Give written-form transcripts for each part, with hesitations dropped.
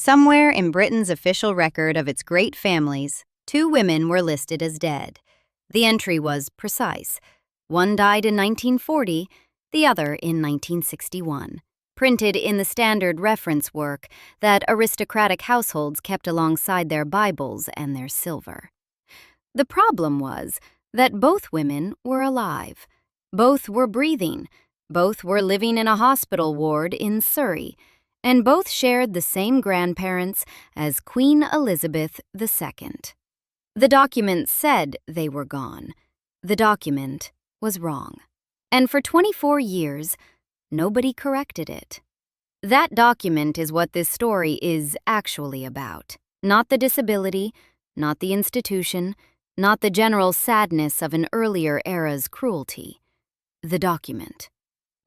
Somewhere in Britain's official record of its great families, 2 women were listed as dead. The entry was precise. One died in 1940, the other in 1961, printed in the standard reference work that aristocratic households kept alongside their Bibles and their silver. The problem was that both women were alive. Both were breathing. Both were living in a hospital ward in Surrey, and both shared the same grandparents as Queen Elizabeth II. The document said they were gone. The document was wrong. And for 24 years, nobody corrected it. That document is what this story is actually about. Not the disability, not the institution, not the general sadness of an earlier era's cruelty. The document.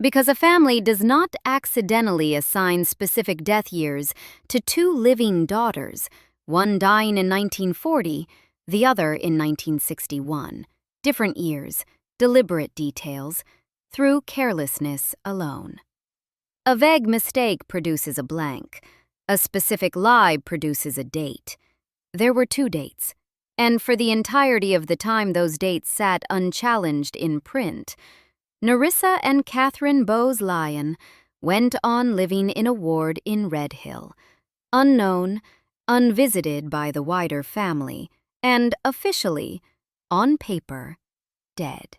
Because a family does not accidentally assign specific death years to 2 living daughters, one dying in 1940, the other in 1961. Different years, deliberate details, through carelessness alone. A vague mistake produces a blank. A specific lie produces a date. There were 2 dates, and for the entirety of the time those dates sat unchallenged in print, Nerissa and Katherine Bowes-Lyon went on living in a ward in Redhill, unknown, unvisited by the wider family, and officially, on paper, dead.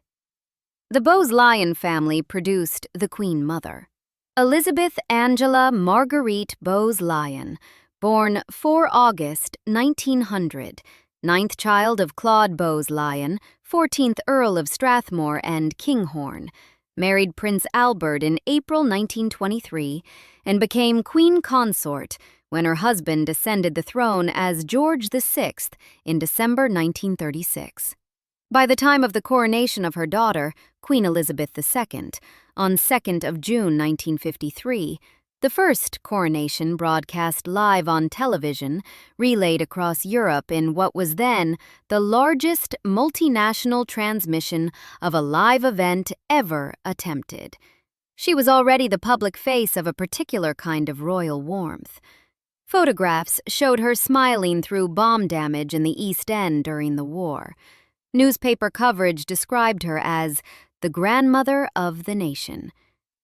The Bowes-Lyon family produced the Queen Mother, Elizabeth Angela Marguerite Bowes-Lyon, born 4 August 1900, 9th child of Claude Bowes-Lyon, 14th Earl of Strathmore and Kinghorn, married Prince Albert in April 1923, and became Queen Consort when her husband ascended the throne as George VI in December 1936. By the time of the coronation of her daughter, Queen Elizabeth II, on 2nd of June 1953, the first coronation broadcast live on television, relayed across Europe in what was then the largest multinational transmission of a live event ever attempted. She was already the public face of a particular kind of royal warmth. Photographs showed her smiling through bomb damage in the East End during the war. Newspaper coverage described her as the grandmother of the nation.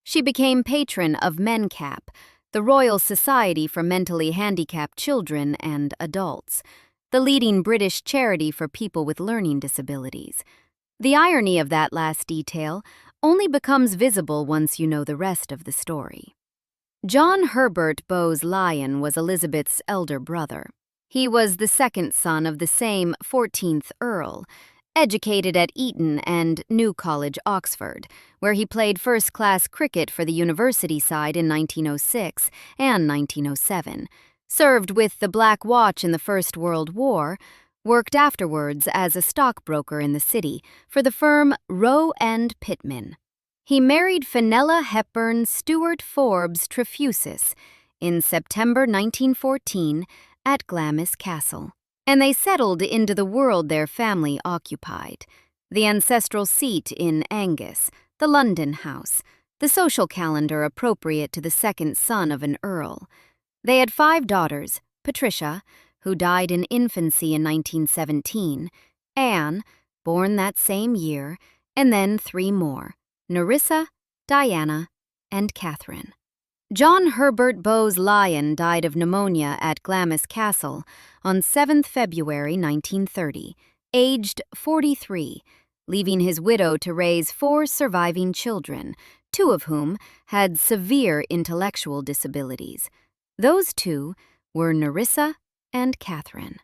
She became patron of MenCap, the Royal Society for Mentally Handicapped Children and Adults, the leading British charity for people with learning disabilities. The irony of that last detail only becomes visible once you know the rest of the story. John Herbert Bowes-Lyon was Elizabeth's elder brother. He was the second son of the same 14th Earl, educated at Eton and New College, Oxford, where he played first-class cricket for the university side in 1906 and 1907, served with the Black Watch in the First World War, worked afterwards as a stockbroker in the city for the firm Rowe and Pittman. He married Fenella Hepburn Stewart Forbes Trefusis in September 1914 at Glamis Castle, and they settled into the world their family occupied, the ancestral seat in Angus, the London house, the social calendar appropriate to the second son of an earl. They had 5 daughters: Patricia, who died in infancy in 1917, Anne, born that same year, and then 3 more: Nerissa, Diana, and Catherine. John Herbert Bowes-Lyon died of pneumonia at Glamis Castle on 7th February 1930, aged 43, leaving his widow to raise 4 surviving children, 2 of whom had severe intellectual disabilities. Those 2 were Nerissa and Catherine.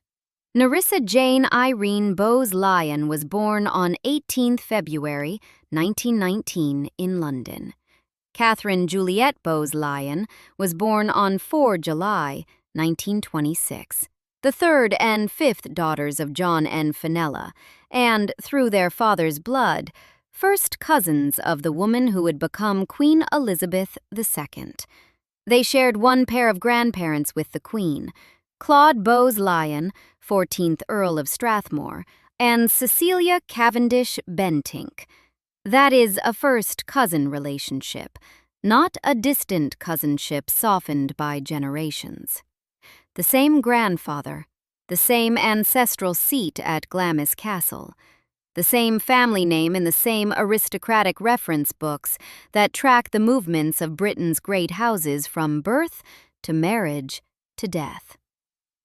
Nerissa Jane Irene Bowes-Lyon was born on 18th February 1919 in London. Catherine Juliette Bowes-Lyon was born on 4 July 1926, the 3rd and 5th daughters of John and Fenella, and, through their father's blood, first cousins of the woman who would become Queen Elizabeth II. They shared 1 pair of grandparents with the Queen: Claude Bowes-Lyon, 14th Earl of Strathmore, and Cecilia Cavendish Bentinck. That is a first cousin relationship, not a distant cousinship softened by generations. the same grandfather, the same ancestral seat at Glamis Castle, the same family name in the same aristocratic reference books that track the movements of Britain's great houses from birth to marriage to death.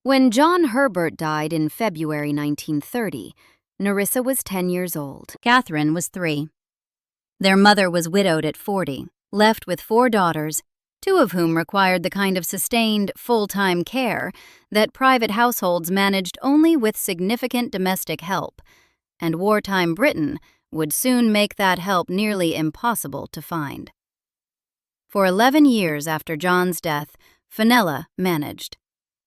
When John Herbert died in February 1930, Nerissa was 10 years old. Katherine was 3. Their mother was widowed at 40, left with 4 daughters, 2 of whom required the kind of sustained, full-time care that private households managed only with significant domestic help, and wartime Britain would soon make that help nearly impossible to find. For 11 years after John's death, Fenella managed.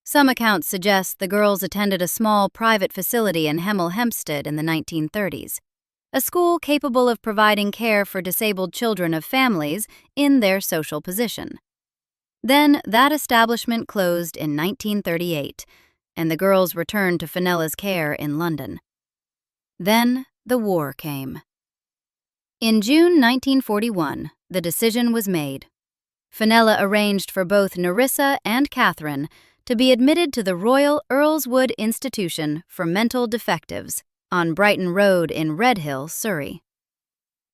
Some accounts suggest the girls attended a small private facility in Hemel Hempstead in the 1930s, a school capable of providing care for disabled children of families in their social position. Then that establishment closed in 1938, and the girls returned to Fenella's care in London. Then the war came. In June 1941, the decision was made. Fenella arranged for both Nerissa and Katherine to be admitted to the Royal Earlswood Institution for Mental Defectives on Brighton Road in Redhill, Surrey.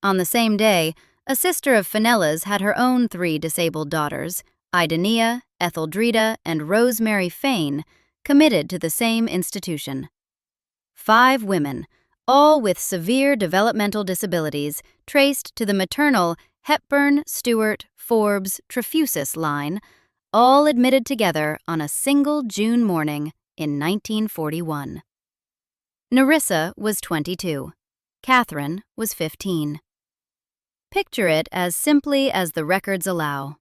On the same day, a sister of Fenella's had her own 3 disabled daughters, Idania, Etheldreda, and Rosemary Fane, committed to the same institution. 5 women, all with severe developmental disabilities, traced to the maternal Hepburn, Stewart, Forbes, Trefusis line, all admitted together on a single June morning in 1941. Nerissa was 22. Katherine was 15. Picture it as simply as the records allow.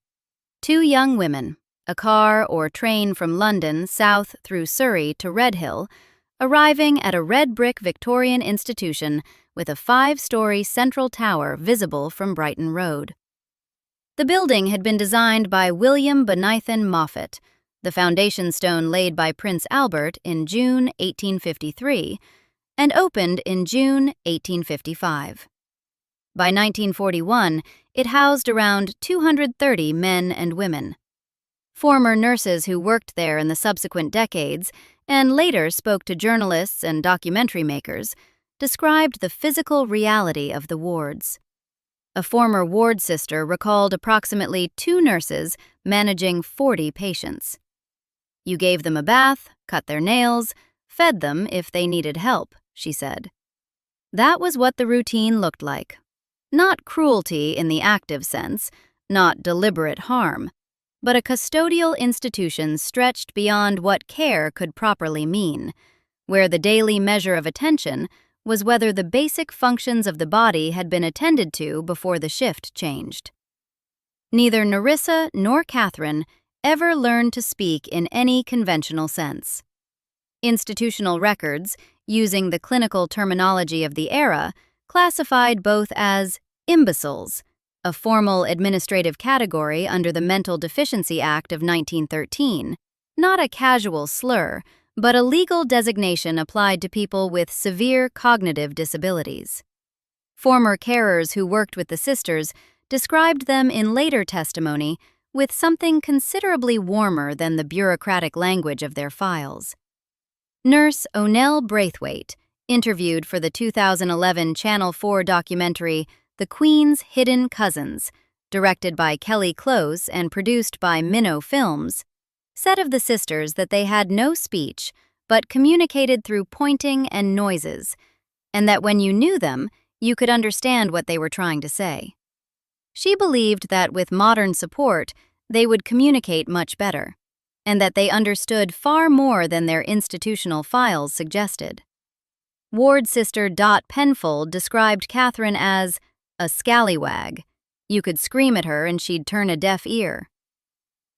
2 young women, a car or train from London south through Surrey to Redhill, arriving at a red brick Victorian institution with a 5-story central tower visible from Brighton Road. The building had been designed by William Benithan Moffat, the foundation stone laid by Prince Albert in June 1853, and opened in June 1855. By 1941, it housed around 230 men and women. Former nurses who worked there in the subsequent decades and later spoke to journalists and documentary makers described the physical reality of the wards. A former ward sister recalled approximately 2 nurses managing 40 patients. You gave them a bath, cut their nails, fed them if they needed help, she said. That was what the routine looked like. Not cruelty in the active sense, not deliberate harm, but a custodial institution stretched beyond what care could properly mean, where the daily measure of attention was whether the basic functions of the body had been attended to before the shift changed. Neither Nerissa nor Katherine ever learned to speak in any conventional sense. Institutional records, using the clinical terminology of the era, classified both as imbeciles, a formal administrative category under the Mental Deficiency Act of 1913, not a casual slur, but a legal designation applied to people with severe cognitive disabilities. Former carers who worked with the sisters described them in later testimony with something considerably warmer than the bureaucratic language of their files. Nurse Onell Braithwaite, interviewed for the 2011 Channel 4 documentary The Queen's Hidden Cousins, directed by Kelly Close and produced by Minnow Films, said of the sisters that they had no speech but communicated through pointing and noises, and that when you knew them, you could understand what they were trying to say. She believed that with modern support, they would communicate much better, and that they understood far more than their institutional files suggested. Ward sister Dot Penfold described Katherine as a scallywag. You could scream at her and she'd turn a deaf ear.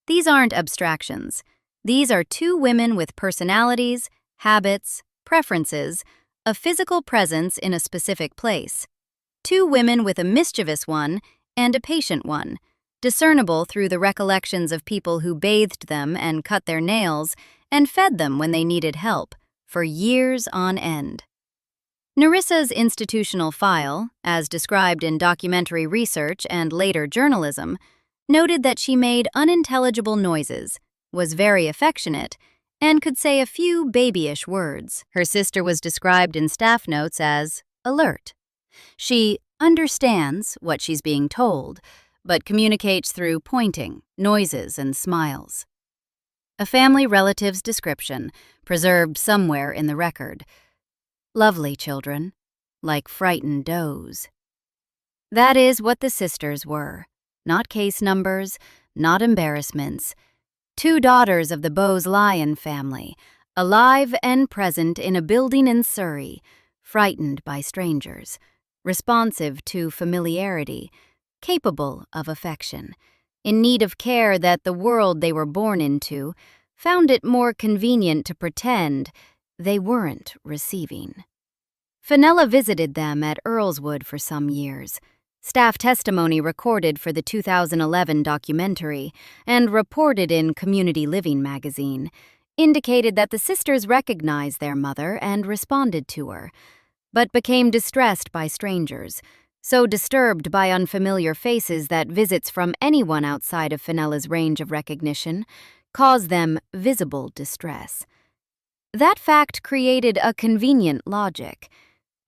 These aren't abstractions. These are 2 women with personalities, habits, preferences, a physical presence in a specific place. 2 women with a mischievous one and a patient one, discernible through the recollections of people who bathed them and cut their nails and fed them when they needed help, for years on end. Nerissa's institutional file, as described in documentary research and later journalism, noted that she made unintelligible noises, was very affectionate, and could say a few babyish words. Her sister was described in staff notes as alert. She understands what she's being told, but communicates through pointing, noises, and smiles. A family relative's description, preserved somewhere in the record. Lovely children, like frightened does. That is what the sisters were. Not case numbers, not embarrassments. 2 daughters of the Bowes-Lyon family, alive and present in a building in Surrey, frightened by strangers, responsive to familiarity, capable of affection, in need of care that the world they were born into found it more convenient to pretend they weren't receiving. Fenella visited them at Earlswood for some years. Staff testimony recorded for the 2011 documentary and reported in Community Living magazine indicated that the sisters recognized their mother and responded to her, but became distressed by strangers, so disturbed by unfamiliar faces that visits from anyone outside of Fenella's range of recognition caused them visible distress. That fact created a convenient logic.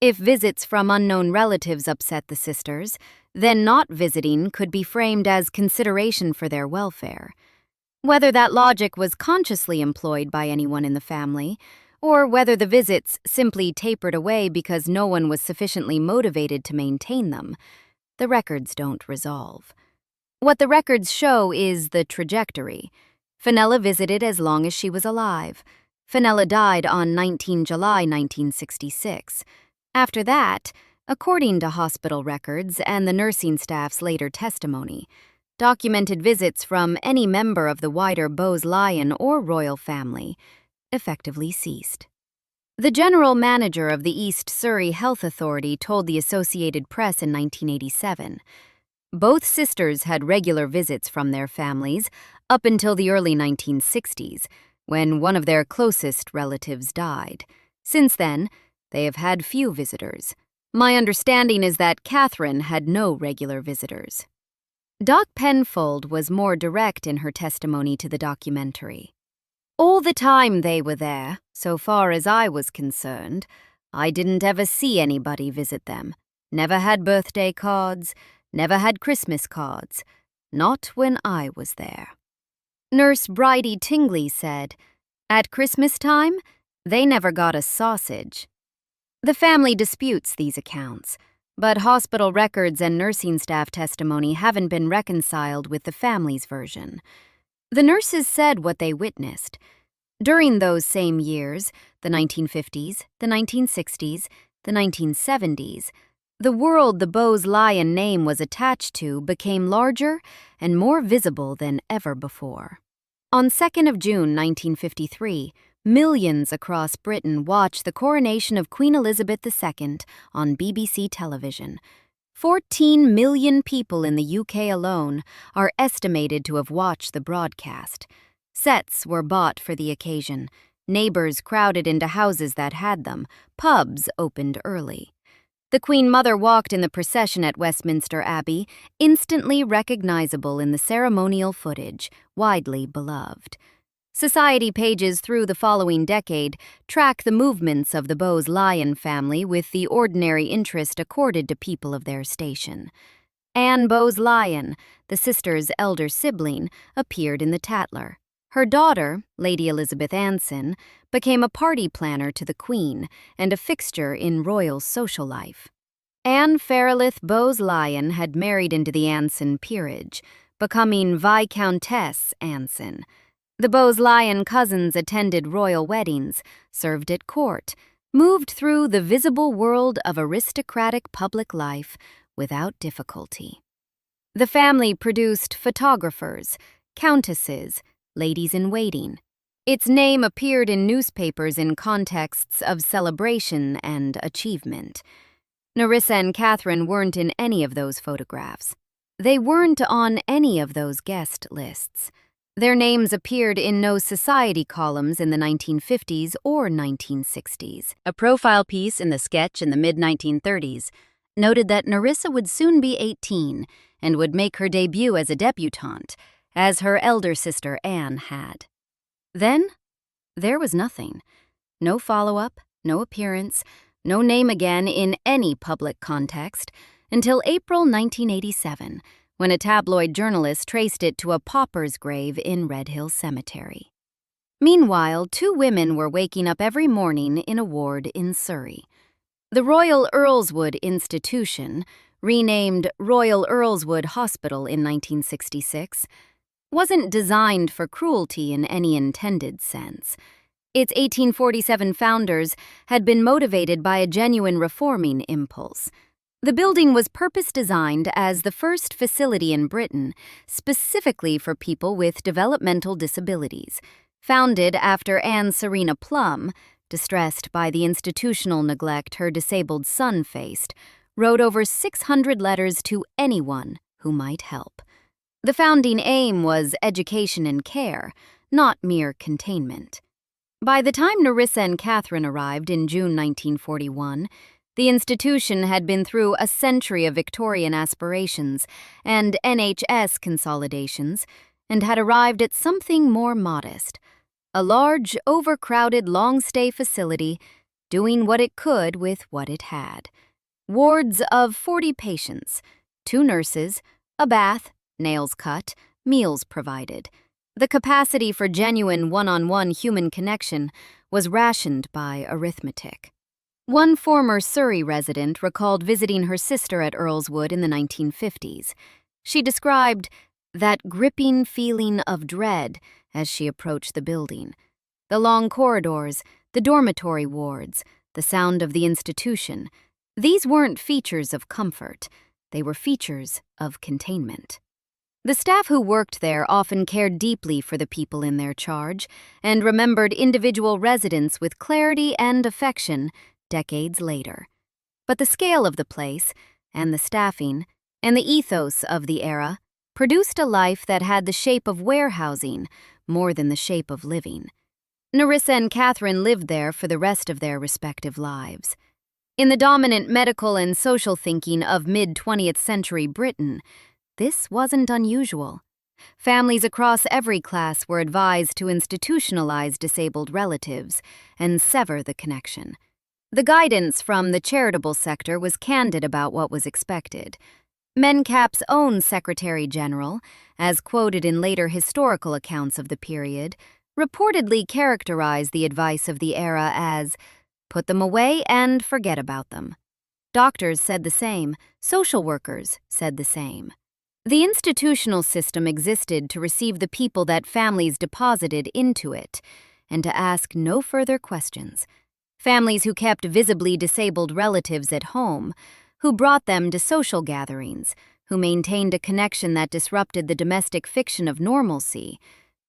If visits from unknown relatives upset the sisters, then not visiting could be framed as consideration for their welfare. Whether that logic was consciously employed by anyone in the family, or whether the visits simply tapered away because no one was sufficiently motivated to maintain them, the records don't resolve. What the records show is the trajectory. Fenella visited as long as she was alive. Fenella died on 19 July 1966. After that, according to hospital records and the nursing staff's later testimony, documented visits from any member of the wider Bowes-Lyon or royal family effectively ceased. The general manager of the East Surrey Health Authority told the Associated Press in 1987, both sisters had regular visits from their families up until the early 1960s, when one of their closest relatives died. Since then, they have had few visitors. My understanding is that Katherine had no regular visitors. Doc Penfold was more direct in her testimony to the documentary. All the time they were there, so far as I was concerned, I didn't ever see anybody visit them. Never had birthday cards, never had Christmas cards. Not when I was there. Nurse Bridie Tingley said, at Christmas time, they never got a sausage. The family disputes these accounts, but hospital records and nursing staff testimony haven't been reconciled with the family's version. The nurses said what they witnessed. During those same years, the 1950s, the 1960s, the 1970s, the world the Bowes-Lyon name was attached to became larger and more visible than ever before. On 2nd of June 1953, millions across Britain watched the coronation of Queen Elizabeth II on BBC television. 14 million people in the UK alone are estimated to have watched the broadcast. Sets were bought for the occasion. Neighbors crowded into houses that had them. Pubs opened early. The Queen Mother walked in the procession at Westminster Abbey, instantly recognizable in the ceremonial footage, widely beloved. Society pages through the following decade track the movements of the Bowes-Lyon family with the ordinary interest accorded to people of their station. Anne Bowes-Lyon, the sister's elder sibling, appeared in the Tatler. Her daughter, Lady Elizabeth Anson, became a party planner to the Queen and a fixture in royal social life. Anne Fairlith Bowes-Lyon had married into the Anson peerage, becoming Viscountess Anson. The Bowes-Lyon cousins attended royal weddings, served at court, moved through the visible world of aristocratic public life without difficulty. The family produced photographers, countesses, ladies-in-waiting. Its name appeared in newspapers in contexts of celebration and achievement. Nerissa and Katherine weren't in any of those photographs. They weren't on any of those guest lists. Their names appeared in no society columns in the 1950s or 1960s. A profile piece in the Sketch in the mid-1930s noted that Nerissa would soon be 18 and would make her debut as a debutante, as her elder sister Anne had. Then, There was nothing. No follow-up, no appearance, no name again in any public context until April 1987, when a tabloid journalist traced it to a pauper's grave in Redhill Cemetery. Meanwhile, two women were waking up every morning in a ward in Surrey. The Royal Earlswood Institution, renamed Royal Earlswood Hospital in 1966, wasn't designed for cruelty in any intended sense. Its 1847 founders had been motivated by a genuine reforming impulse. The building was purpose-designed as the first facility in Britain specifically for people with developmental disabilities. Founded after Anne Serena Plum, distressed by the institutional neglect her disabled son faced, wrote over 600 letters to anyone who might help. The founding aim was education and care, not mere containment. By the time Nerissa and Katherine arrived in June 1941, the institution had been through a century of Victorian aspirations and NHS consolidations and had arrived at something more modest, a large, overcrowded, long-stay facility doing what it could with what it had. Wards of 40 patients, 2 nurses, a bath, nails cut, meals provided. The capacity for genuine one-on-one human connection was rationed by arithmetic. One former Surrey resident recalled visiting her sister at Earlswood in the 1950s. She described that gripping feeling of dread as she approached the building. The long corridors, the dormitory wards, the sound of the institution. These weren't features of comfort. They were features of containment. The staff who worked there often cared deeply for the people in their charge and remembered individual residents with clarity and affection decades later. But the scale of the place, and the staffing, and the ethos of the era produced a life that had the shape of warehousing more than the shape of living. Nerissa and Katherine lived there for the rest of their respective lives. In the dominant medical and social thinking of mid-20th century Britain, this wasn't unusual. Families across every class were advised to institutionalize disabled relatives and sever the connection. The guidance from the charitable sector was candid about what was expected. Mencap's own Secretary General, as quoted in later historical accounts of the period, reportedly characterized the advice of the era as, "Put them away and forget about them." Doctors said the same, social workers said the same. The institutional system existed to receive the people that families deposited into it, and to ask no further questions. Families who kept visibly disabled relatives at home, who brought them to social gatherings, who maintained a connection that disrupted the domestic fiction of normalcy,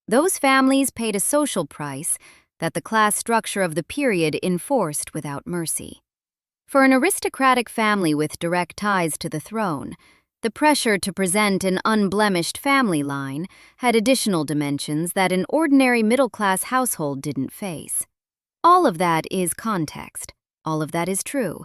those families paid a social price that the class structure of the period enforced without mercy. For an aristocratic family with direct ties to the throne, the pressure to present an unblemished family line had additional dimensions that an ordinary middle-class household didn't face. All of that is context. All of that is true.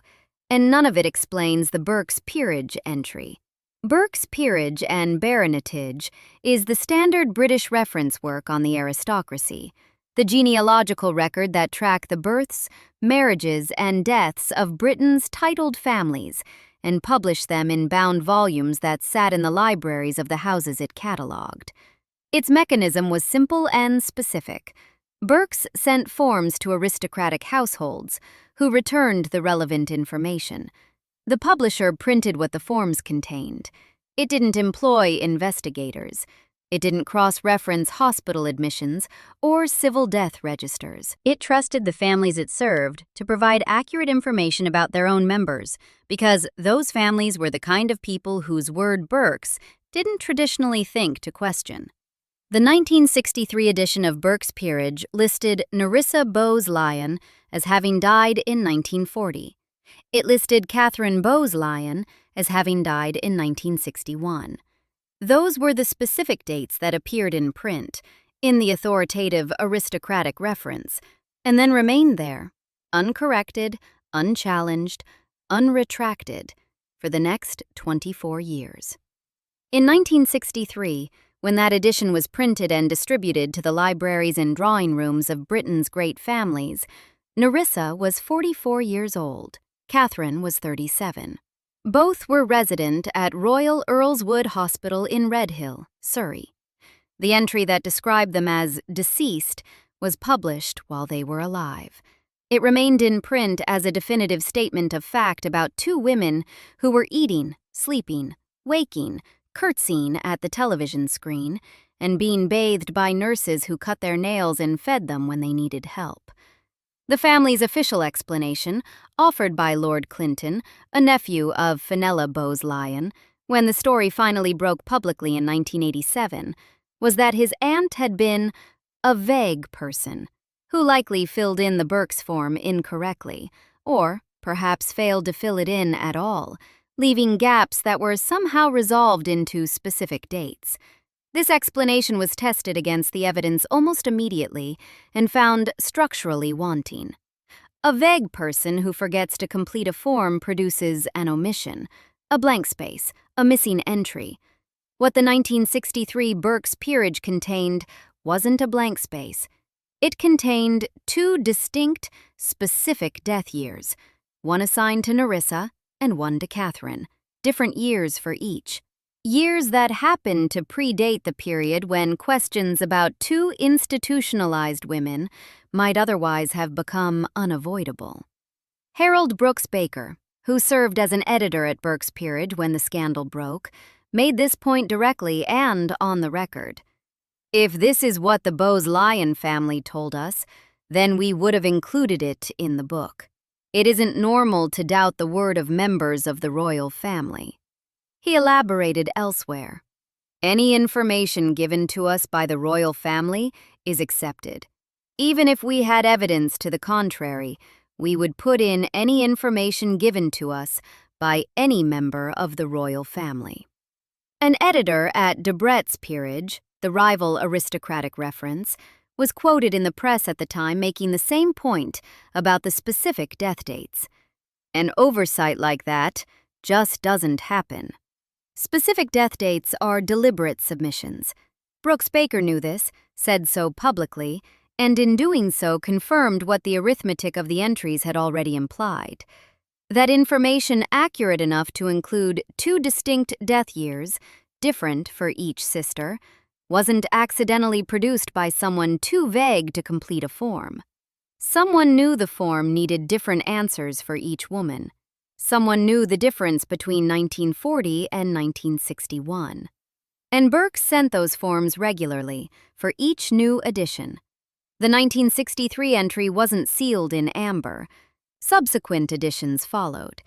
And none of it explains the Burke's Peerage entry. Burke's Peerage and Baronetage is the standard British reference work on the aristocracy, the genealogical record that tracked the births, marriages, and deaths of Britain's titled families, and published them in bound volumes that sat in the libraries of the houses it catalogued. Its mechanism was simple and specific. Burke's sent forms to aristocratic households, who returned the relevant information. The publisher printed what the forms contained. It didn't employ investigators. It didn't cross-reference hospital admissions or civil death registers. It trusted the families it served to provide accurate information about their own members, because those families were the kind of people whose word Burke's didn't traditionally think to question. The 1963 edition of Burke's Peerage listed Nerissa Bowes-Lyon as having died in 1940. It listed Katherine Bowes-Lyon as having died in 1961. Those were the specific dates that appeared in print, in the authoritative aristocratic reference, and then remained there, uncorrected, unchallenged, unretracted, for the next 24 years. In 1963, When that edition was printed and distributed to the libraries and drawing rooms of Britain's great families, Nerissa was 44 years old. Katherine was 37. Both were resident at Royal Earlswood Hospital in Redhill, Surrey. The entry that described them as deceased was published while they were alive. It remained in print as a definitive statement of fact about two women who were eating, sleeping, waking, curtsying at the television screen, and being bathed by nurses who cut their nails and fed them when they needed help. The family's official explanation, offered by Lord Clinton, a nephew of Fenella Bowes-Lyon, when the story finally broke publicly in 1987, was that his aunt had been a vague person who likely filled in the Burke's form incorrectly, or perhaps failed to fill it in at all, leaving gaps that were somehow resolved into specific dates. This explanation was tested against the evidence almost immediately and found structurally wanting. A vague person who forgets to complete a form produces an omission, a blank space, a missing entry. What the 1963 Burke's Peerage contained wasn't a blank space. It contained two distinct, specific death years, one assigned to Nerissa and one to Katherine, different years for each. Years that happened to predate the period when questions about two institutionalized women might otherwise have become unavoidable. Harold Brooks Baker, who served as an editor at Burke's Peerage when the scandal broke, made this point directly and on the record. If this is what the Bowes-Lyon family told us, then we would have included it in the book. It isn't normal to doubt the word of members of the royal family. He elaborated elsewhere. Any information given to us by the royal family is accepted. Even if we had evidence to the contrary, we would put in any information given to us by any member of the royal family. An editor at Debrett's Peerage, the rival aristocratic reference, was quoted in the press at the time making the same point about the specific death dates. An oversight like that just doesn't happen. Specific death dates are deliberate submissions. Brooks Baker knew this, said so publicly, and in doing so confirmed what the arithmetic of the entries had already implied. That information accurate enough to include two distinct death years, different for each sister, wasn't accidentally produced by someone too vague to complete a form. Someone knew the form needed different answers for each woman. Someone knew the difference between 1940 and 1961. And Burke sent those forms regularly for each new edition. The 1963 entry wasn't sealed in amber. Subsequent editions followed.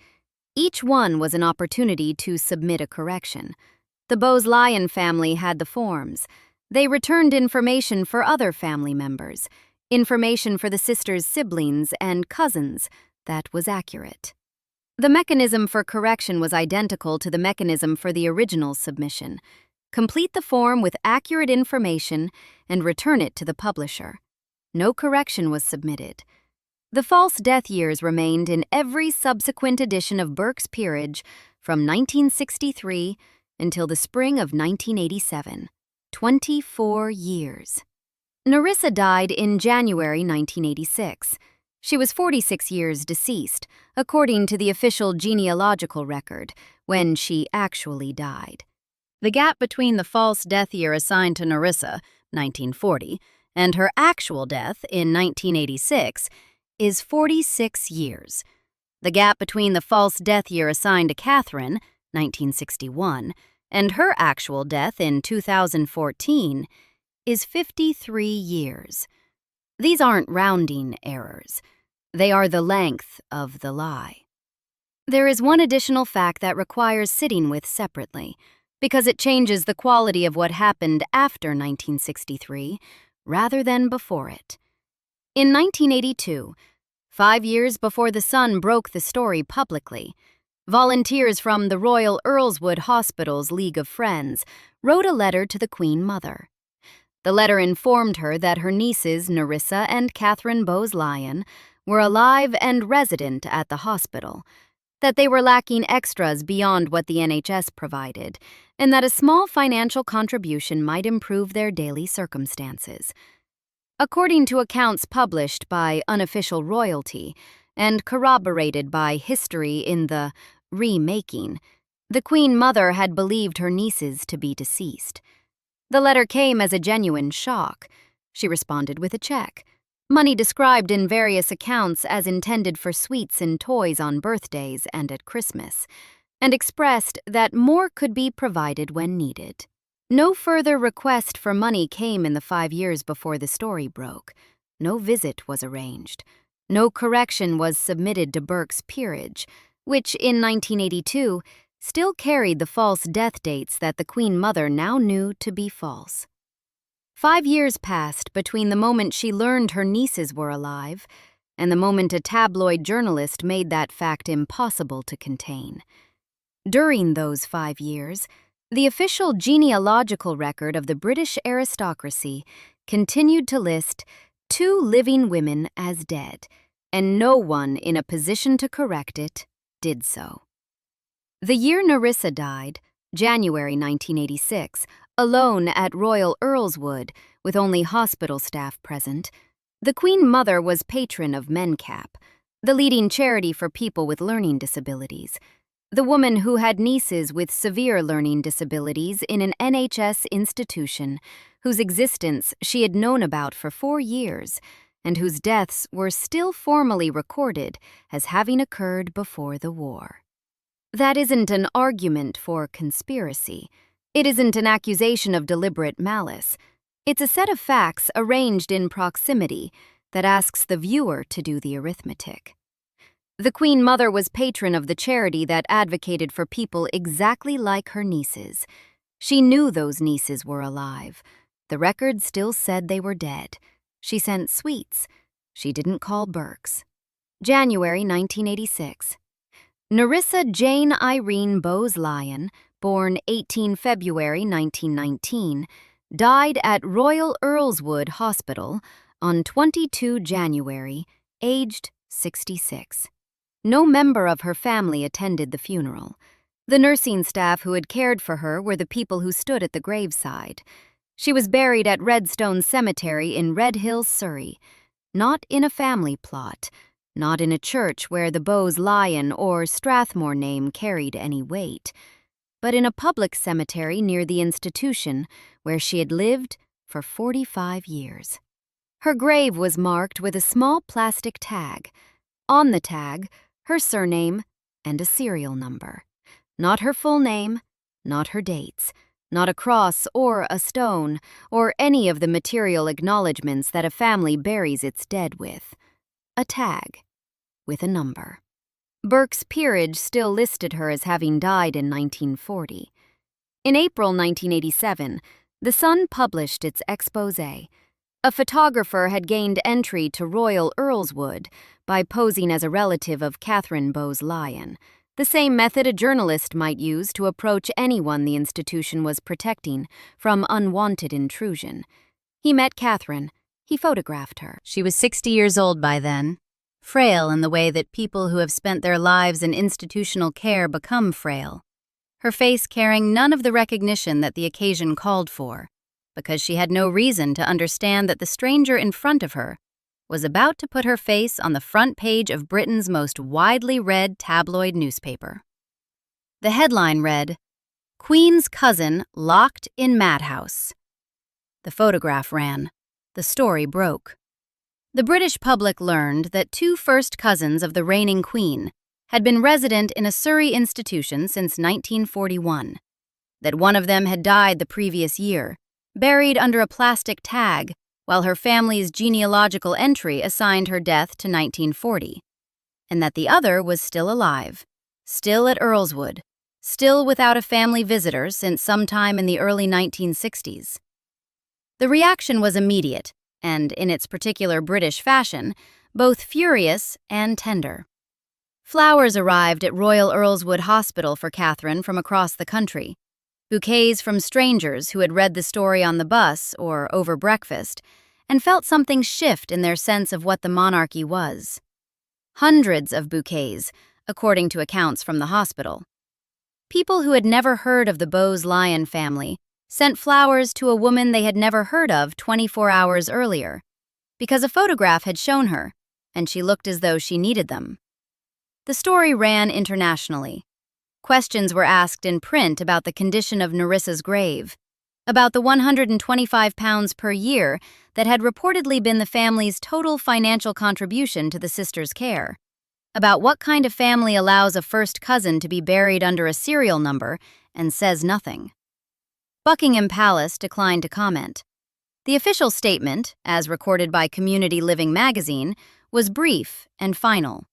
Each one was an opportunity to submit a correction. The Bowes-Lyon family had the forms. They returned information for other family members, information for the sisters' siblings and cousins that was accurate. The mechanism for correction was identical to the mechanism for the original submission. Complete the form with accurate information and return it to the publisher. No correction was submitted. The false death years remained in every subsequent edition of Burke's Peerage from 1963 until the spring of 1987. 24 years. Nerissa died in January 1986. She was 46 years deceased, according to the official genealogical record, when she actually died. The gap between the false death year assigned to Nerissa, 1940, and her actual death in 1986 is 46 years. The gap between the false death year assigned to Katherine, 1961, and her actual death in 2014 is 53 years. These aren't rounding errors. They are the length of the lie. There is one additional fact that requires sitting with separately, because it changes the quality of what happened after 1963 rather than before it. In 1982, 5 years before The Sun broke the story publicly, volunteers from the Royal Earlswood Hospital's League of Friends wrote a letter to the Queen Mother. The letter informed her that her nieces Nerissa and Katherine Bowes-Lyon were alive and resident at the hospital, that they were lacking extras beyond what the NHS provided, and that a small financial contribution might improve their daily circumstances. According to accounts published by unofficial royalty and corroborated by history in the remaking, the Queen Mother had believed her nieces to be deceased. The letter came as a genuine shock. She responded with a check, money described in various accounts as intended for sweets and toys on birthdays and at Christmas, and expressed that more could be provided when needed. No further request for money came in the 5 years before the story broke. No visit was arranged. No correction was submitted to Burke's Peerage, which in 1982 still carried the false death dates that the Queen Mother now knew to be false. 5 years passed between the moment she learned her nieces were alive and the moment a tabloid journalist made that fact impossible to contain. During those 5 years, the official genealogical record of the British aristocracy continued to list 2 living women as dead, and no one in a position to correct it did so. The year Nerissa died, January 1986, alone at Royal Earlswood, with only hospital staff present, the Queen Mother was patron of MenCap, the leading charity for people with learning disabilities. The woman who had nieces with severe learning disabilities in an NHS institution, whose existence she had known about for 4 years, and whose deaths were still formally recorded as having occurred before the war. That isn't an argument for conspiracy. It isn't an accusation of deliberate malice. It's a set of facts arranged in proximity that asks the viewer to do the arithmetic. The Queen Mother was patron of the charity that advocated for people exactly like her nieces. She knew those nieces were alive. The record still said they were dead. She sent sweets. She didn't call Burke's. January 1986. Nerissa Jane Irene Bowes-Lyon, born 18 February 1919, died at Royal Earlswood Hospital on 22 January, aged 66. No member of her family attended the funeral. The nursing staff who had cared for her were the people who stood at the graveside. She was buried at Redstone Cemetery in Redhill, Surrey, not in a family plot, not in a church where the Bowes-Lyon or Strathmore name carried any weight, but in a public cemetery near the institution where she had lived for 45 years. Her grave was marked with a small plastic tag. On the tag, her surname and a serial number. Not her full name, not her dates, not a cross or a stone, or any of the material acknowledgments that a family buries its dead with. A tag with a number. Burke's Peerage still listed her as having died in 1940. In April 1987, The Sun published its exposé. A photographer had gained entry to Royal Earlswood by posing as a relative of Katherine Bowes-Lyon, the same method a journalist might use to approach anyone the institution was protecting from unwanted intrusion. He met Katherine. He photographed her. She was 60 years old by then, frail in the way that people who have spent their lives in institutional care become frail, her face carrying none of the recognition that the occasion called for, because she had no reason to understand that the stranger in front of her was about to put her face on the front page of Britain's most widely read tabloid newspaper. The headline read, "Queen's Cousin Locked in Madhouse." The photograph ran, "The story broke." The British public learned that 2 first cousins of the reigning queen had been resident in a Surrey institution since 1941, that one of them had died the previous year, buried under a plastic tag, while her family's genealogical entry assigned her death to 1940, and that the other was still alive, still at Earlswood, still without a family visitor since sometime in the early 1960s. The reaction was immediate, and, in its particular British fashion, both furious and tender. Flowers arrived at Royal Earlswood Hospital for Katherine from across the country, bouquets from strangers who had read the story on the bus or over breakfast and felt something shift in their sense of what the monarchy was. Hundreds of bouquets, according to accounts from the hospital. People who had never heard of the Bowes-Lyon family sent flowers to a woman they had never heard of 24 hours earlier, because a photograph had shown her, and she looked as though she needed them. The story ran internationally. Questions were asked in print about the condition of Nerissa's grave, about the £125 per year that had reportedly been the family's total financial contribution to the sisters' care, about what kind of family allows a first cousin to be buried under a serial number and says nothing. Buckingham Palace declined to comment. The official statement, as recorded by Community Living magazine, was brief and final.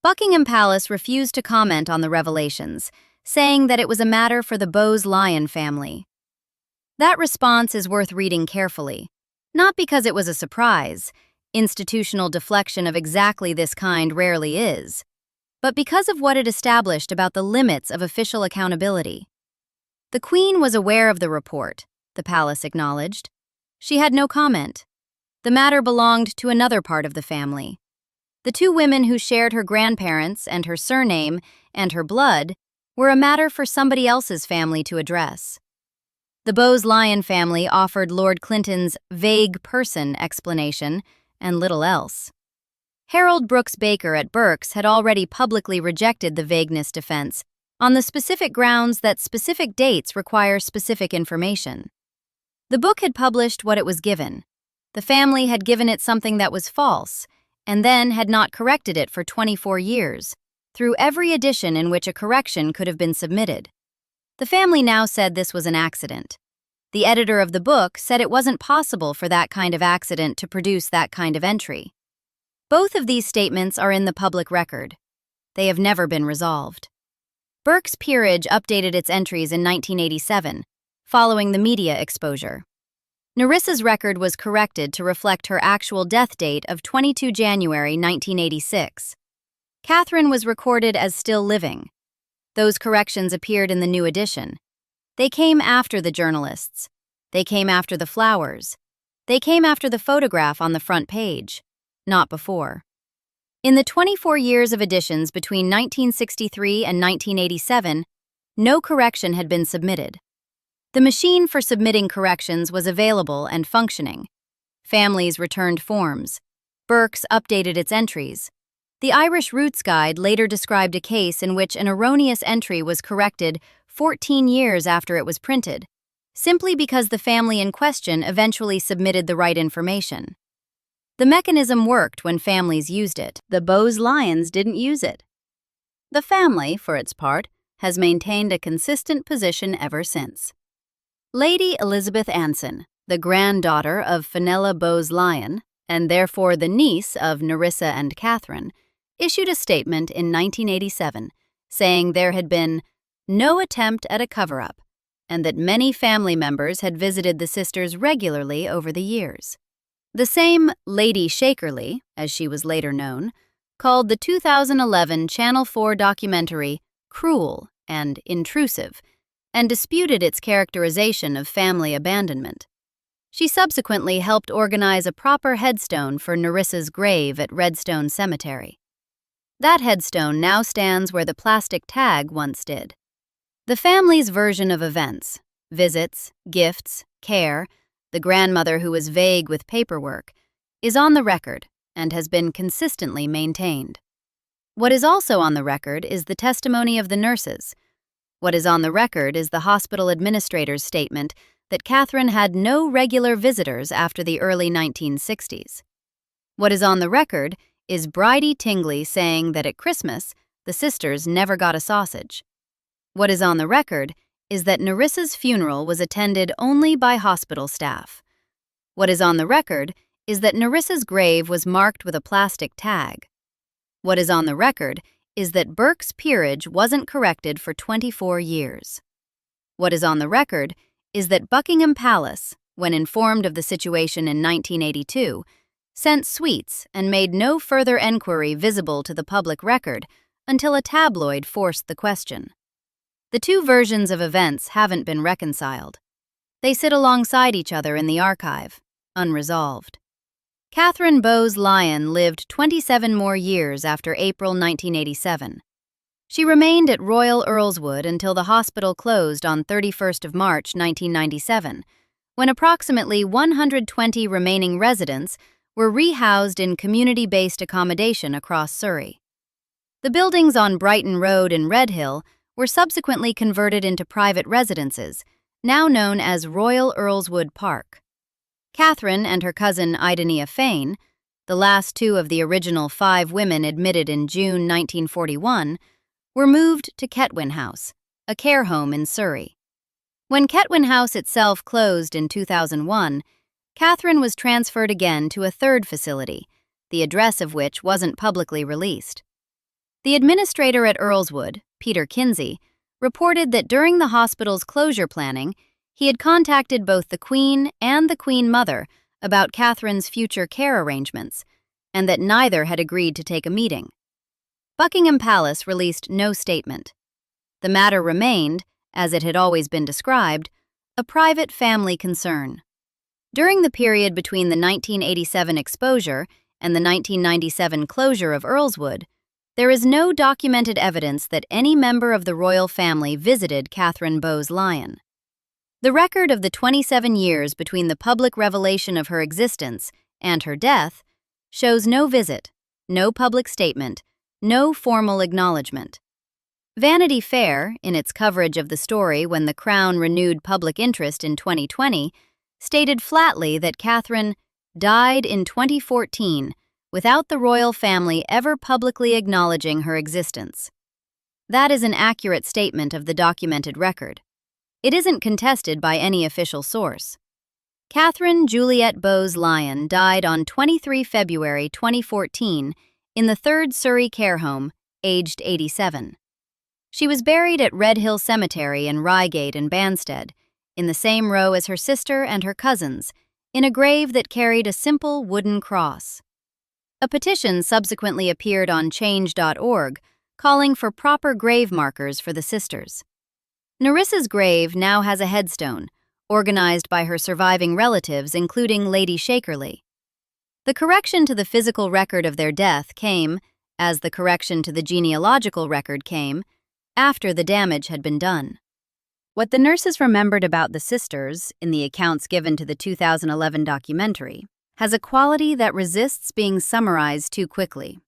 Buckingham Palace refused to comment on the revelations, saying that it was a matter for the Bowes-Lyon family. That response is worth reading carefully, not because it was a surprise — institutional deflection of exactly this kind rarely is — but because of what it established about the limits of official accountability. The Queen was aware of the report, the palace acknowledged. She had no comment. The matter belonged to another part of the family. The two women who shared her grandparents and her surname and her blood were a matter for somebody else's family to address. The Bowes-Lyon family offered Lord Clinton's vague person explanation and little else. Harold Brooks Baker at Burke's had already publicly rejected the vagueness defense on the specific grounds that specific dates require specific information. The book had published what it was given. The family had given it something that was false, and then had not corrected it for 24 years, through every edition in which a correction could have been submitted. The family now said this was an accident. The editor of the book said it wasn't possible for that kind of accident to produce that kind of entry. Both of these statements are in the public record. They have never been resolved. Burke's Peerage updated its entries in 1987, following the media exposure. Nerissa's record was corrected to reflect her actual death date of 22 January 1986. Katherine was recorded as still living. Those corrections appeared in the new edition. They came after the journalists. They came after the flowers. They came after the photograph on the front page, not before. In the 24 years of editions between 1963 and 1987, no correction had been submitted. The machine for submitting corrections was available and functioning. Families returned forms. Burke's updated its entries. The Irish Roots Guide later described a case in which an erroneous entry was corrected 14 years after it was printed, simply because the family in question eventually submitted the right information. The mechanism worked when families used it. The Bowes-Lyons didn't use it. The family, for its part, has maintained a consistent position ever since. Lady Elizabeth Anson, the granddaughter of Fenella Bowes-Lyon, and therefore the niece of Nerissa and Katherine, issued a statement in 1987 saying there had been no attempt at a cover-up and that many family members had visited the sisters regularly over the years. The same Lady Shakerley, as she was later known, called the 2011 Channel 4 documentary cruel and intrusive and disputed its characterization of family abandonment. She subsequently helped organize a proper headstone for Nerissa's grave at Redstone Cemetery. That headstone now stands where the plastic tag once did. The family's version of events — visits, gifts, care, the grandmother who was vague with paperwork — is on the record and has been consistently maintained. What is also on the record is the testimony of the nurses. What is on the record is the hospital administrator's statement that Katherine had no regular visitors after the early 1960s. What is on the record is Bridie Tingley saying that at Christmas, the sisters never got a sausage. What is on the record is that Nerissa's funeral was attended only by hospital staff. What is on the record is that Nerissa's grave was marked with a plastic tag. What is on the record is that Burke's Peerage wasn't corrected for 24 years. What is on the record is that Buckingham Palace, when informed of the situation in 1982, sent sweets and made no further enquiry visible to the public record until a tabloid forced the question. The two versions of events haven't been reconciled. They sit alongside each other in the archive, unresolved. Katherine Bowes-Lyon lived 27 more years after April 1987. She remained at Royal Earlswood until the hospital closed on 31st of March 1997, when approximately 120 remaining residents were rehoused in community-based accommodation across Surrey. The buildings on Brighton Road in Redhill were subsequently converted into private residences, now known as Royal Earlswood Park. Katherine and her cousin Idania Fane, the last two of the original 5 women admitted in June 1941, were moved to Ketwin House, a care home in Surrey. When Ketwin House itself closed in 2001, Katherine was transferred again to a third facility, the address of which wasn't publicly released. The administrator at Earlswood, Peter Kinsey, reported that during the hospital's closure planning, he had contacted both the Queen and the Queen Mother about Katherine's future care arrangements, and that neither had agreed to take a meeting. Buckingham Palace released no statement. The matter remained, as it had always been described, a private family concern. During the period between the 1987 exposure and the 1997 closure of Earlswood, there is no documented evidence that any member of the royal family visited Katherine Bowes-Lyon. The record of the 27 years between the public revelation of her existence and her death shows no visit, no public statement, no formal acknowledgement. Vanity Fair, in its coverage of the story when the Crown renewed public interest in 2020, stated flatly that Katherine died in 2014 without the royal family ever publicly acknowledging her existence. That is an accurate statement of the documented record. It isn't contested by any official source. Katherine Juliette Bowes-Lyon died on 23 February 2014 in the 3rd Surrey care home, aged 87. She was buried at Redhill Cemetery in Reigate and Banstead, in the same row as her sister and her cousins, in a grave that carried a simple wooden cross. A petition subsequently appeared on change.org calling for proper grave markers for the sisters. Nerissa's grave now has a headstone, organized by her surviving relatives, including Lady Shakerley. The correction to the physical record of their death came, as the correction to the genealogical record came, after the damage had been done. What the nurses remembered about the sisters, in the accounts given to the 2011 documentary, has a quality that resists being summarized too quickly.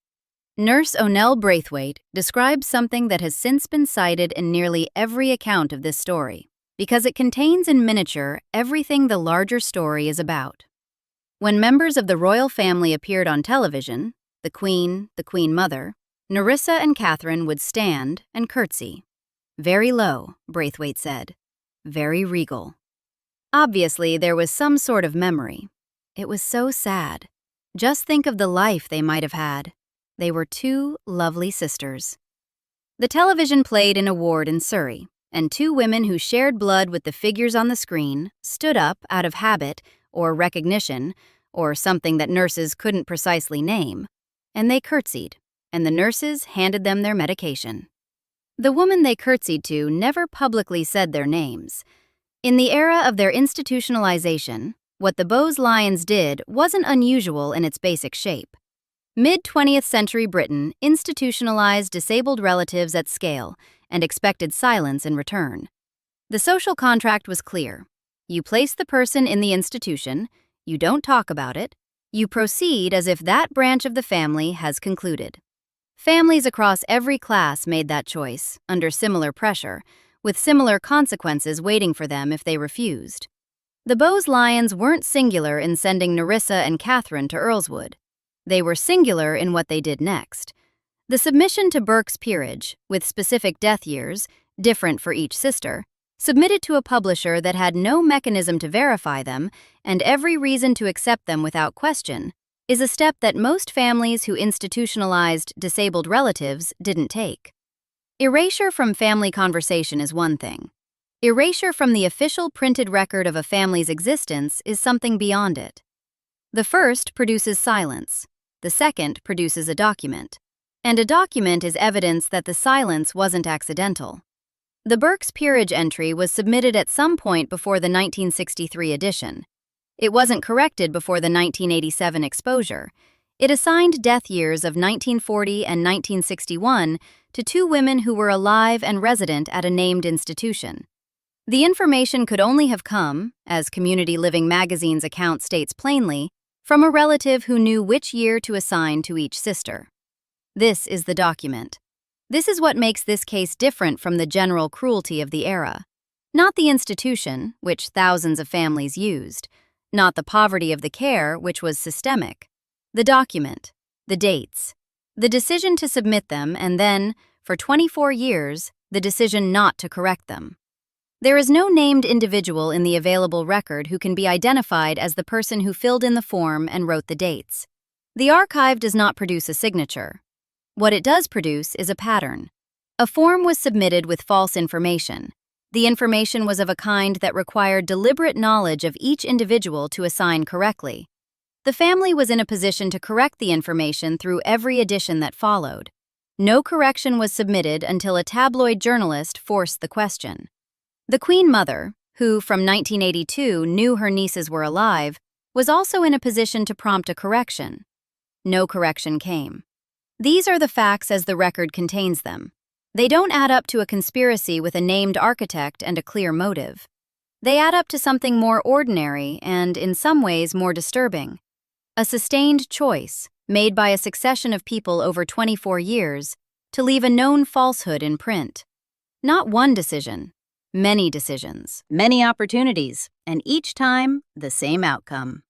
Nurse Onell Braithwaite describes something that has since been cited in nearly every account of this story, because it contains in miniature everything the larger story is about. When members of the royal family appeared on television, the Queen Mother, Nerissa and Katherine would stand and curtsy. Very low, Braithwaite said. Very regal. Obviously, there was some sort of memory. It was so sad. Just think of the life they might have had. They were 2 lovely sisters. The television played in a ward in Surrey, and 2 women who shared blood with the figures on the screen stood up out of habit or recognition or something that nurses couldn't precisely name, and they curtsied, and the nurses handed them their medication. The woman they curtsied to never publicly said their names. In the era of their institutionalization, what the Bowes-Lyons did wasn't unusual in its basic shape. Mid-20th century Britain institutionalized disabled relatives at scale and expected silence in return. The social contract was clear. You place the person in the institution, you don't talk about it, you proceed as if that branch of the family has concluded. Families across every class made that choice, under similar pressure, with similar consequences waiting for them if they refused. The Bowes-Lyons weren't singular in sending Nerissa and Katherine to Earlswood. They were singular in what they did next. The submission to Burke's Peerage, with specific death years, different for each sister, submitted to a publisher that had no mechanism to verify them and every reason to accept them without question, is a step that most families who institutionalized disabled relatives didn't take. Erasure from family conversation is one thing. Erasure from the official printed record of a family's existence is something beyond it. The first produces silence. The second produces a document. And a document is evidence that the silence wasn't accidental. The Burke's Peerage entry was submitted at some point before the 1963 edition. It wasn't corrected before the 1987 exposure. It assigned death years of 1940 and 1961 to two women who were alive and resident at a named institution. The information could only have come, as Community Living magazine's account states plainly, from a relative who knew which year to assign to each sister. This is the document. This is what makes this case different from the general cruelty of the era. Not the institution, which thousands of families used. Not the poverty of the care, which was systemic. The document, the dates, the decision to submit them, and then, for 24 years, the decision not to correct them. There is no named individual in the available record who can be identified as the person who filled in the form and wrote the dates. The archive does not produce a signature. What it does produce is a pattern. A form was submitted with false information. The information was of a kind that required deliberate knowledge of each individual to assign correctly. The family was in a position to correct the information through every edition that followed. No correction was submitted until a tabloid journalist forced the question. The Queen Mother, who from 1982 knew her nieces were alive, was also in a position to prompt a correction. No correction came. These are the facts as the record contains them. They don't add up to a conspiracy with a named architect and a clear motive. They add up to something more ordinary and, in some ways, more disturbing. A sustained choice, made by a succession of people over 24 years, to leave a known falsehood in print. Not one decision, many decisions, many opportunities, and each time, the same outcome.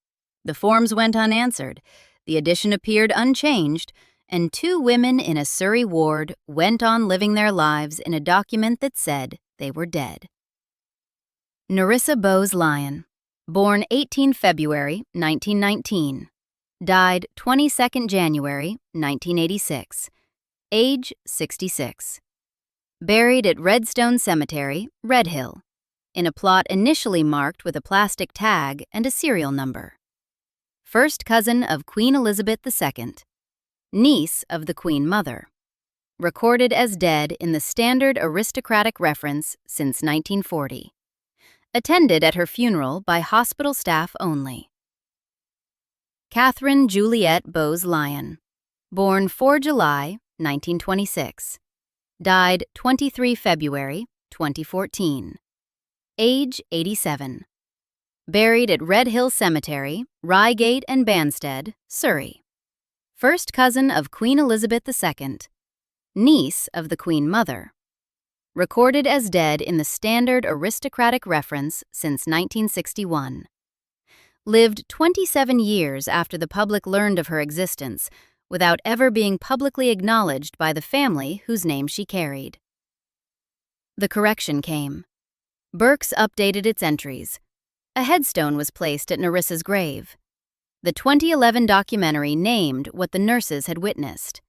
The forms went unanswered, the edition appeared unchanged, and two women in a Surrey ward went on living their lives in a document that said they were dead. Nerissa Bowes-Lyon, born 18 February 1919, died 22 January 1986, age 66. Buried at Redstone Cemetery, Redhill, in a plot initially marked with a plastic tag and a serial number. First cousin of Queen Elizabeth II, niece of the Queen Mother. Recorded as dead in the standard aristocratic reference since 1940. Attended at her funeral by hospital staff only. Katherine Juliette Bowes-Lyon, born 4 July 1926. Died 23 February 2014. Age 87. Buried at Redhill Cemetery, Reigate and Banstead, Surrey. First cousin of Queen Elizabeth II. Niece of the Queen Mother. Recorded as dead in the standard aristocratic reference since 1961. Lived 27 years after the public learned of her existence, without ever being publicly acknowledged by the family whose name she carried. The correction came. Burke's updated its entries. A headstone was placed at Nerissa's grave. The 2011 documentary named what the nurses had witnessed.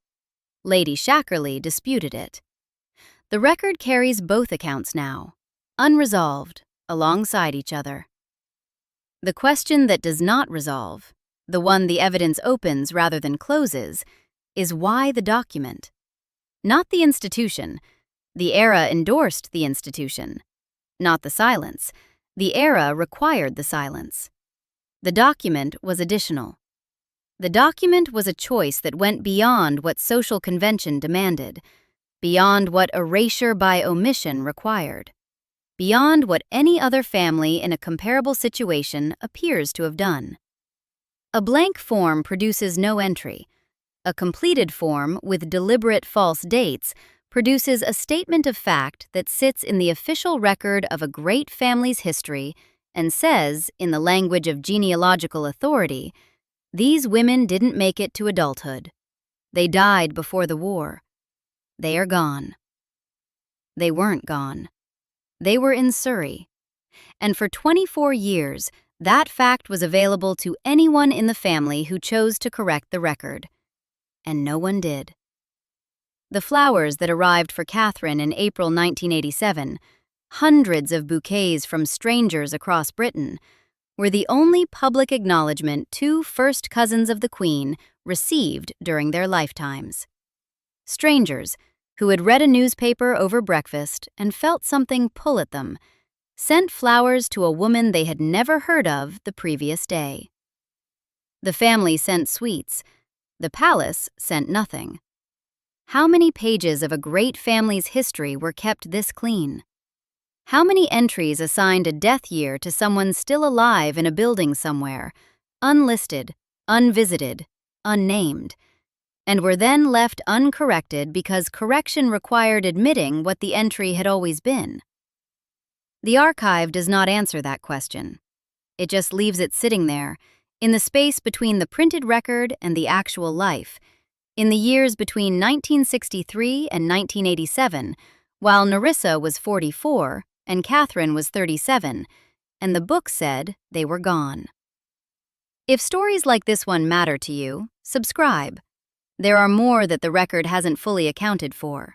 Lady Shackerley disputed it. The record carries both accounts now, unresolved, alongside each other. The question that does not resolve, the one the evidence opens rather than closes, is why the document? Not the institution. The era endorsed the institution. Not the silence. The era required the silence. The document was additional. The document was a choice that went beyond what social convention demanded, beyond what erasure by omission required, beyond what any other family in a comparable situation appears to have done. A blank form produces no entry. A completed form with deliberate false dates produces a statement of fact that sits in the official record of a great family's history and says, in the language of genealogical authority, these women didn't make it to adulthood. They died before the war. They are gone. They weren't gone. They were in Surrey. And for 24 years, that fact was available to anyone in the family who chose to correct the record. And no one did. The flowers that arrived for Katherine in April 1987, hundreds of bouquets from strangers across Britain, were the only public acknowledgement two first cousins of the Queen received during their lifetimes. Strangers who had read a newspaper over breakfast and felt something pull at them, sent flowers to a woman they had never heard of the previous day. The family sent sweets. The palace sent nothing. How many pages of a great family's history were kept this clean? How many entries assigned a death year to someone still alive in a building somewhere, unlisted, unvisited, unnamed, and were then left uncorrected because correction required admitting what the entry had always been? The archive does not answer that question. It just leaves it sitting there, in the space between the printed record and the actual life, in the years between 1963 and 1987, while Nerissa was 44 and Katherine was 37, and the book said they were gone. If stories like this one matter to you, subscribe. There are more that the record hasn't fully accounted for.